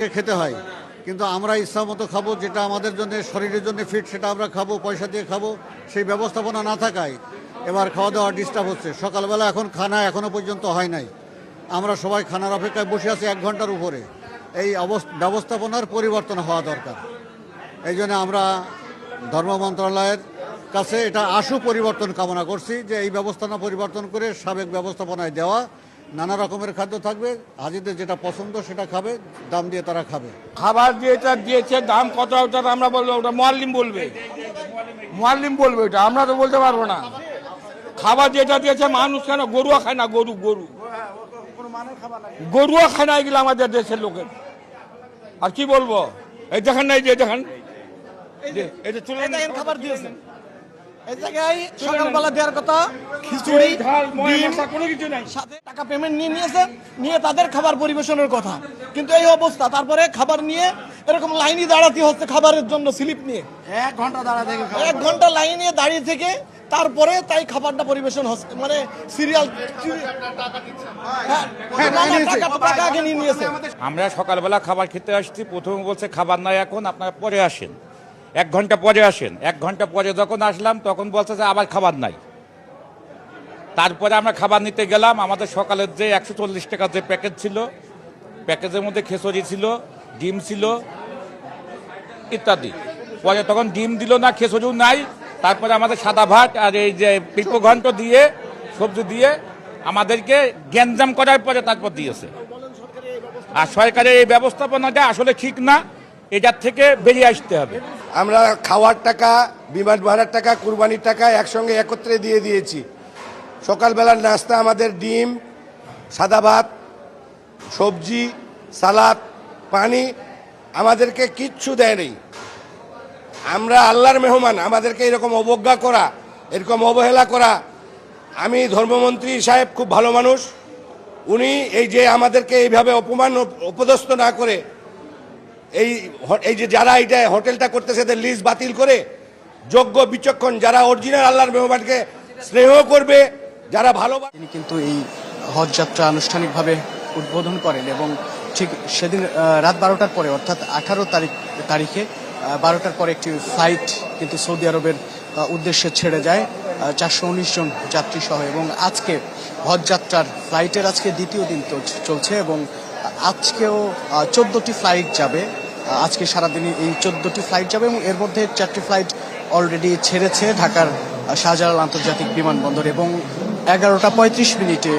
খেতে হয়, কিন্তু আমরা ইচ্ছা মতো খাবো, যেটা আমাদের জন্য শরীরের জন্য ফিট সেটা আমরা খাবো, পয়সা দিয়ে খাবো। সেই ব্যবস্থাপনা না থাকায় এবার খাওয়া দাওয়া ডিস্টার্ব হচ্ছে। সকালবেলা এখন খানা এখনো পর্যন্ত হয় নাই, আমরা সবাই খানার অপেক্ষায় বসে আছি 1 ঘন্টার উপরে। এই ব্যবস্থাপনার পরিবর্তন হওয়া দরকার। এই জন্য আমরা ধর্ম মন্ত্রণালয়ের কাছে এটা আশু পরিবর্তন কামনা করছি, যে এই ব্যবস্থাপনা পরিবর্তন করে সাবেক ব্যবস্থাপনায় দেওয়া। নানা রকমের খাদ্য থাকবে, হাজিদের যেটা পছন্দ সেটা খাবে, দাম দিয়ে তারা খাবে। খাবার যেটা দিয়েছে দাম কত ওটা আমরা বলবো, ওটা মুয়াল্লিম বলবে, ওটা আমরা তো বলতে পারবো না। খাবার যেটা দিয়েছে মানুষ কেন গরুও খায় না, গরুও খায় না এগুলো আমাদের দেশের লোকের। আর কি বলবো, এই দেখেন না, এই যে দেখেন এটা চলে খাবার দিয়েছেন এই জায়গায় সকালবেলা দেওয়ার কথা খিচুড়ি, ডিম, কোনো কিছু নাই, সাথে টাকা পেমেন্ট নিয়ে তাদের খাবার পরিবেশনের কথা। কিন্তু এই অবস্থা, তারপরে খাবার নিয়ে এরকম লাইনে দাঁড়াতে হচ্ছে খাবারের জন্য স্লিপ নিয়ে 1 ঘন্টা দাঁড়াতে 1 ঘন্টা লাইনে দাঁড়িয়ে থেকে তারপরে তাই খাবারটা পরিবেশন হচ্ছে, মানে সিরিয়াল টাকা আগে নিয়ে নিয়েছে। আমরা সকালবেলা খাবার খেতে আসছি, প্রথমে বলছে খাবার নাই এখন, আপনারা পরে আসেন, 1 ঘন্টা পরে আসেন। 1 ঘন্টা পরে যখন আসলাম তখন বলছে যে আবার খাবার নাই। তারপরে আমরা খাবার নিতে গেলাম, আমাদের সকালের যে 140 টাকার যে প্যাকেজ ছিল, প্যাকেজের মধ্যে খিচুড়ি ছিল, ডিম ছিল ইত্যাদি। পরে তখন ডিম দিল না, খিচুড়িও নাই। তারপরে আমাদের সাদা ভাত আর এই যে পিল্প ঘন্ট দিয়ে সবজি দিয়ে আমাদেরকে গ্যাঞ্জাম করার পরে তারপর দিয়েছে। আর সরকারের এই ব্যবস্থাপনাটা আসলে ঠিক না, এটার থেকে বেরিয়ে আসতে হবে। আমরা খাওয়ার টাকা, বিমান ভাড়ার টাকা, কুরবানির টাকা একসঙ্গে একত্রে দিয়ে দিয়েছি। সকালবেলার নাস্তা আমাদের ডিম, সাদা ভাত, সবজি, সালাদ, পানি, আমাদেরকে কিচ্ছু দেয়নি। আমরা আল্লাহর মেহমান, আমাদেরকে এরকম অবজ্ঞা করা, এরকম অবহেলা করা। আমি ধর্মমন্ত্রী সাহেব খুব ভালো মানুষ, উনি এই যে আমাদেরকে এইভাবে অপদস্থ না করে এই যে যারা এইটা হোটেলটা করতেছে এদের লিস্ট বাতিল করে যোগ্য বিচক্ষণ যারা অরিজিনাল আল্লাহর মেহমানকে স্নেহ করবে, যারা ভালোবাসে। তিনি কিন্তু এই হজ যাত্রা আনুষ্ঠানিকভাবে উদ্বোধন করেন এবং ঠিক সেদিন রাত 12টার পরে অর্থাৎ 18 তারিখে 12টার পরে একটি ফ্লাইট কিন্তু সৌদি আরবের উদ্দেশ্যে ছেড়ে যায় 419 জন যাত্রী সহ। এবং আজকে হজ যাত্রার ফ্লাইটের আজকে দ্বিতীয় দিন চলছে এবং আজকেও 14টি ফ্লাইট যাবে। আজকে সারাদিনই এই 14টি ফ্লাইট যাবে এবং এর মধ্যে 4টি ফ্লাইট অলরেডি ছেড়েছে ঢাকার শাহজালাল আন্তর্জাতিক বিমানবন্দর এবং 11টা 35 মিনিটে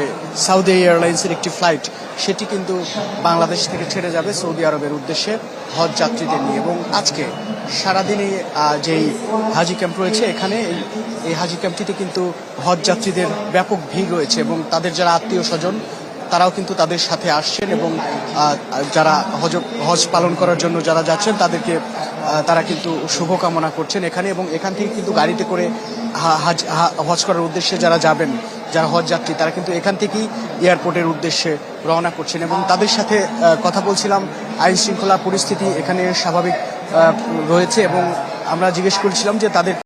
সাউদি এয়ারলাইন্সের একটি ফ্লাইট, সেটি কিন্তু বাংলাদেশ থেকে ছেড়ে যাবে সৌদি আরবের উদ্দেশ্যে হজ যাত্রীদের নিয়ে। এবং আজকে সারাদিনই যেই হাজি ক্যাম্প রয়েছে এখানে, এই হাজি ক্যাম্পটিতে কিন্তু হজ যাত্রীদের ব্যাপক ভিড় রয়েছে এবং তাদের যারা আত্মীয় স্বজন তারাও কিন্তু তাদের সাথে আসছেন এবং যারা হজ পালন করার জন্য যারা যাচ্ছেন তাদেরকে তারা কিন্তু শুভকামনা করছেন এখানে। এবং এখান থেকে কিন্তু গাড়িতে করে হজ করার উদ্দেশ্যে যারা যাবেন, যারা হজ যাত্রী, তারা কিন্তু এখান থেকেই এয়ারপোর্টের উদ্দেশ্যে রওনা করছেন। এবং তাদের সাথে কথা বলছিলাম, আইন শৃঙ্খলা পরিস্থিতি এখানে স্বাভাবিক রয়েছে এবং আমরা জিজ্ঞেস করেছিলাম যে তাদের